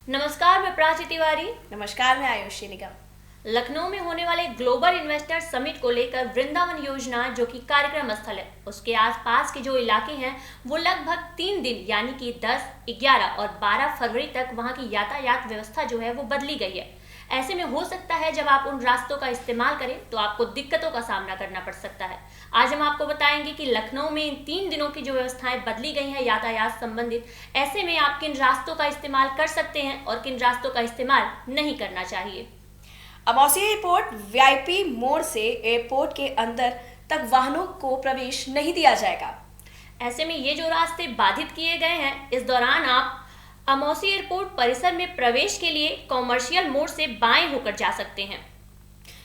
नमस्कार, मैं प्राची तिवारी। नमस्कार, मैं आयुषी निगम। लखनऊ में होने वाले ग्लोबल इन्वेस्टर समिट को लेकर वृंदावन योजना जो कि कार्यक्रम स्थल है, उसके आसपास के जो इलाके हैं वो लगभग 3 दिन यानी कि 10, 11 और 12 फरवरी तक वहां की यातायात व्यवस्था जो है वो बदली गई है। ऐसे में हो सकता है जब आप उन रास्तों का इस्तेमाल करें तो आपको दिक्कतों का सामना करना पड़ सकता है। आज हम आपको बताएंगे कि लखनऊ में इन 3 दिनों की जो व्यवस्थाएं बदली गई हैं यातायात संबंधित, ऐसे में आप किन रास्तों का इस्तेमाल कर सकते हैं और किन रास्तों का इस्तेमाल नहीं करना चाहिए। अमौसी एयरपोर्ट वीआईपी मोड़ से एयरपोर्ट के अंदर तक वाहनों को प्रवेश नहीं दिया जाएगा। ऐसे में ये जो रास्ते बाधित किए गए हैं, इस दौरान आप अमौसी एयरपोर्ट परिसर में प्रवेश के लिए कॉमर्शियल मोड़ से बाएं होकर जा सकते हैं।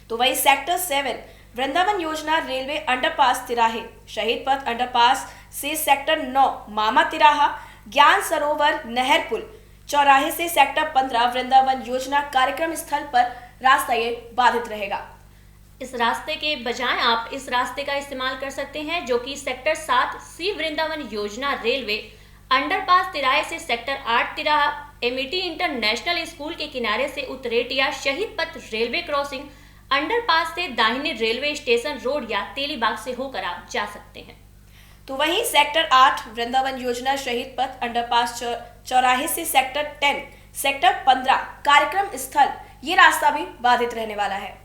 तो वही सेक्टर 7 वृंदावन योजना रेलवे अंडरपास तिराहे, शहीद पथ अंडरपास से सेक्टर 9 मामा तिराहा, ज्ञान सरोवर नहर पुल चौराहे से सेक्टर 15 वृंदावन योजना कार्यक्रम स्थल पर रास्ता ये बाधित रहेगा। इस रास्ते के बजाय आप इस रास्ते का इस्तेमाल कर सकते हैं जो कि सेक्टर 7 सी वृंदावन योजना रेलवे अंडरपास तिराहे से सेक्टर 8 तिराहा, एमिटी इंटरनेशनल स्कूल के किनारे से उत्तरेटिया शहीद पथ रेलवे क्रॉसिंग अंडरपास से दाहिने रेलवे स्टेशन रोड या तेलीबाग से होकर आप जा सकते हैं। तो वहीं सेक्टर 8 वृंदावन योजना शहीद पथ अंडरपास चौराहे से सेक्टर 10 सेक्टर 15 कार्यक्रम स्थल ये रास्ता भी बाधित रहने वाला है।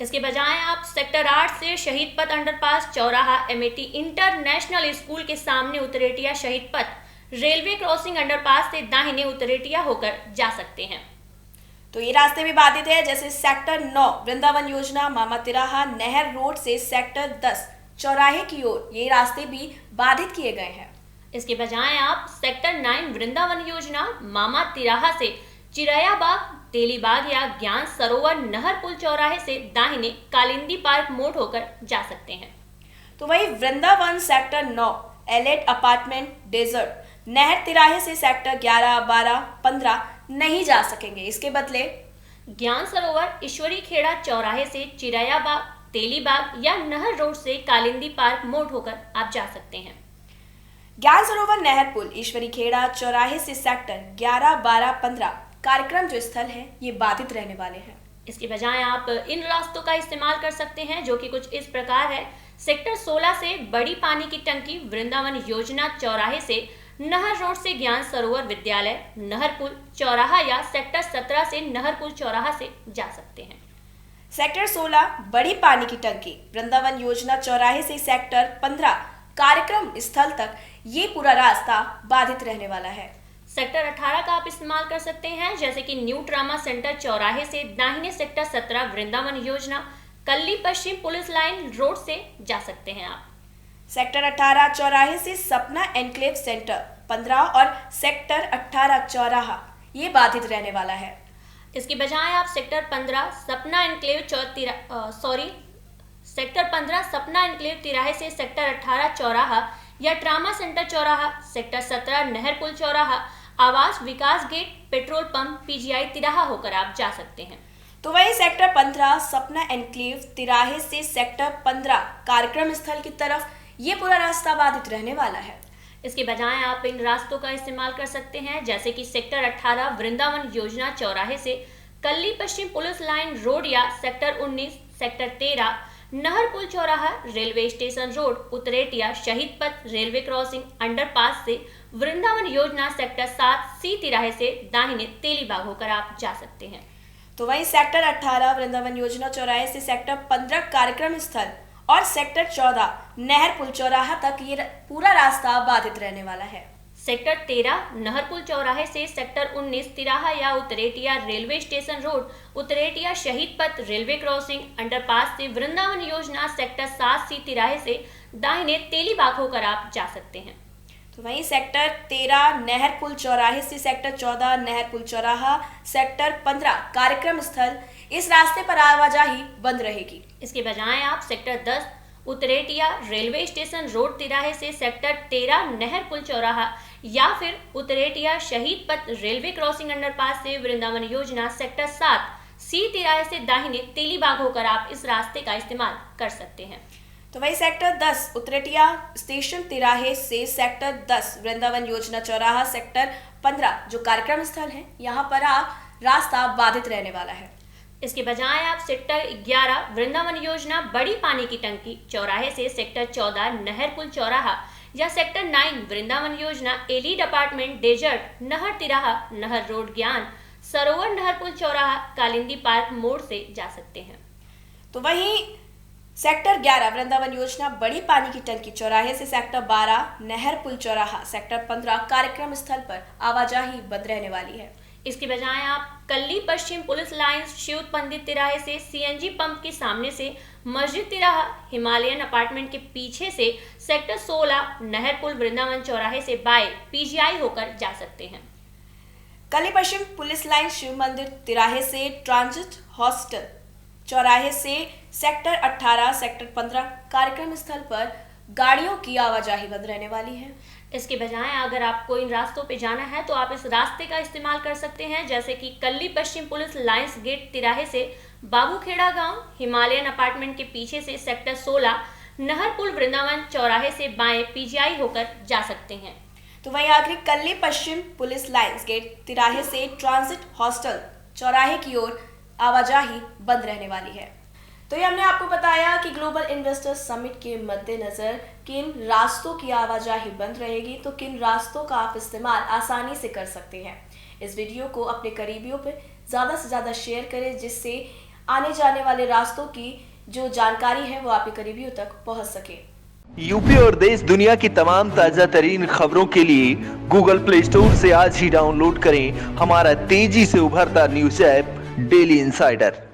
इसके बजाय आप सेक्टर 8 से शहीद पथ अंडरपास चौराहा एमिटी इंटरनेशनल स्कूल के सामने उत्तरेटिया शहीद पथ रेलवे क्रॉसिंग अंडरपास से दाहिने उत्तरेटिया होकर जा सकते हैं। तो ये रास्ते भी बाधित है, जैसे सेक्टर 9 वृंदावन योजना मामा तिराहा नहर रोड से सेक्टर 10 चौराहे की ओर ये रास्ते भी बाधित किए गए हैं। इसके बजाय आप सेक्टर 9 वृंदावन योजना मामा तिराहा से चिरैयाबाग तेलीबाग या ज्ञान सरोवर नहर पुल चौराहे से दाहिने कालिंदी पार्क मोड़ होकर जा सकते हैं। तो वही वृंदावन सेक्टर 9 एलेट अपार्टमेंट डेजर्ट नहर तिराहे से सेक्टर 11, 12, 15 नहीं जा सकेंगे। इसके बदले ज्ञान सरोवर ईश्वरी खेड़ा चौराहे से चिरैयाबाग तेलीबाग या नहर रोड से कालिंदी पार्क मोड़ होकर आप जा सकते हैं। ज्ञान सरोवर नहर पुल ईश्वरी खेड़ा चौराहे से सेक्टर 11, 12, 15 कार्यक्रम जो स्थल है ये बाधित रहने वाले हैं। इसके बजाय आप इन रास्तों का इस्तेमाल कर सकते हैं जो कि कुछ इस प्रकार है। सेक्टर 16 से बड़ी पानी की टंकी वृंदावन योजना चौराहे से नहर रोड से ज्ञान सरोवर विद्यालय नहर पुल चौराहा या सेक्टर 17 से नहर पुल चौराहा से जा सकते हैं। सेक्टर 16 बड़ी पानी की टंकी वृंदावन योजना चौराहे से सेक्टर 15 कार्यक्रम स्थल तक ये पूरा रास्ता बाधित रहने वाला है। सेक्टर 18 का आप इस्तेमाल कर सकते हैं, जैसे कि न्यू ट्रामा सेंटर चौराहे से दाहिने सेक्टर 17 वृंदावन योजना कल्ली पश्चिम पुलिस लाइन रोड से जा सकते हैं आप। सेक्टर 18 चौराहे से सपना एनक्लेव सेंटर 15 और सेक्टर 18 चौराहा ये बाधित रहने वाला है। इसके बजाय आप सेक्टर 15 सपना एनक्लेव सेक्टर 15 सपना एनक्लेव तिराहे से सेक्टर 18 चौराहा या ट्रामा सेंटर चौराहा, सेक्टर 17 नहर पुल चौराहा, आवास विकास गेट पेट्रोल पंप पीजीआई तिराहा होकर आप जा सकते हैं। तो वही सेक्टर 15 सपना एनक्लेव तिराहे से सेक्टर 15 कार्यक्रम स्थल की तरफ ये पूरा रास्ता बाधित रहने वाला है। इसके बजाय आप इन रास्तों का इस्तेमाल कर सकते हैं, जैसे कि सेक्टर 18 वृंदावन योजना चौराहे से कल्ली पश्चिम पुलिस लाइन रोड या सेक्टर 19 सेक्टर 13 नहर पुल चौराहा रेलवे स्टेशन रोड उत्तरेटिया शहीद पथ रेलवे क्रॉसिंग अंडरपास से वृंदावन योजना सेक्टर 7 सी तिराहे से दाहिने तेलीबाग होकर आप जा सकते हैं। तो वही सेक्टर 18 वृंदावन योजना चौराहे से सेक्टर 15 कार्यक्रम स्थल और सेक्टर 14 नहर पुल चौराहा तक ये पूरा रास्ता बाधित रहने वाला है। सेक्टर 13 नहर पुल चौराहे से सेक्टर 19 तिराहा या उत्तरेटिया रेलवे स्टेशन रोड उत्तरेटिया शहीद पथ रेलवे क्रॉसिंग अंडरपास से वृंदावन योजना सेक्टर 7 सी तिराहे से दाहिने तेलीबाग होकर आप जा सकते हैं। तो वहीं सेक्टर 13 नहर पुल चौराहे से सेक्टर 14 नहर पुल चौराहा सेक्टर 15 कार्यक्रम स्थल इस रास्ते पर आवाजाही बंद रहेगी। इसके बजाय आप सेक्टर 10 उत्तरेटिया रेलवे स्टेशन रोड तिराहे से सेक्टर 13 नहर पुल चौराहा या फिर उत्तरेटिया शहीद पथ रेलवे क्रॉसिंग अंडरपास से वृंदावन योजना सेक्टर 7 सी तिराहे से दाहिने तेलीबाग होकर आप इस रास्ते का इस्तेमाल कर सकते हैं। तो वही सेक्टर 10 उतरेटिया स्टेशन तिराहे से सेक्टर 10 वृंदावन योजना चौराहा सेक्टर 15 जो कार्यक्रम स्थल है, यहाँ पर आप रास्ता बाधित रहने वाला है। इसके बजाय आप सेक्टर 11 वृंदावन योजना बड़ी पानी की टंकी चौराहे से सेक्टर 14 नहर पुल चौराहा या सेक्टर 9 वृंदावन योजना एलीड अपार्टमेंट डेजर्ट नहर तिराहा नहर रोड ज्ञान सरोवर नहर पुल चौराहा कालिंदी पार्क मोड़ से जा सकते हैं। तो वहीं सेक्टर 11 वृंदावन योजना बड़ी पानी की टंकी चौराहे से सेक्टर 12 नहर पुल चौराहा सेक्टर 15 कार्यक्रम स्थल पर आवाजाही बंद रहने वाली है। इसके बजाय आप कल्ली पश्चिम पुलिस लाइंस शिव पंडित तिराहे से सीएनजी पंप के सामने से मस्जिद तिराहा हिमालयन अपार्टमेंट के पीछे से सेक्टर 16 नहर पुल वृंदावन चौराहे से बाय पीजीआई होकर जा सकते हैं। कल्ली पश्चिम पुलिस लाइन शिव मंदिर तिराहे से ट्रांजिट हॉस्टल चौराहे से सेक्टर 18 सेक्टर 15 कार्यक्रम स्थल पर गाड़ियों की आवाजाही बंद रहने वाली है। इसके बजाय अगर आपको इन रास्तों पे जाना है तो आप इस रास्ते का इस्तेमाल कर सकते हैं, जैसे कि कल्ली पश्चिम पुलिस लाइंस गेट तिराहे से बाबूखेड़ा गांव हिमालयन अपार्टमेंट के पीछे से सेक्टर 16 नहर पुल वृंदावन चौराहे से बाएं पीजीआई होकर जा सकते हैं। तो वहीं आखिरी कल्ली पश्चिम पुलिस लाइंस गेट तिराहे से ट्रांजिट हॉस्टल चौराहे की ओर आवाजाही बंद रहने वाली है। तो ये हमने आपको बताया कि ग्लोबल इन्वेस्टर्स समिट के मद्देनजर किन रास्तों की आवाजाही बंद रहेगी, तो किन रास्तों का आप इस्तेमाल आसानी से कर सकते हैं। इस वीडियो को अपने करीबियों पर ज़्यादा से ज़्यादा शेयर करें, जिससे आने जाने वाले रास्तों की जो जानकारी है वो आपके करीबियों तक पहुंच सके। यूपी और देश दुनिया की तमाम ताज़ा तरीन खबरों के लिए गूगल प्ले स्टोर से आज ही डाउनलोड करें हमारा तेजी से उभरता न्यूज ऐप डेली इंसाइडर।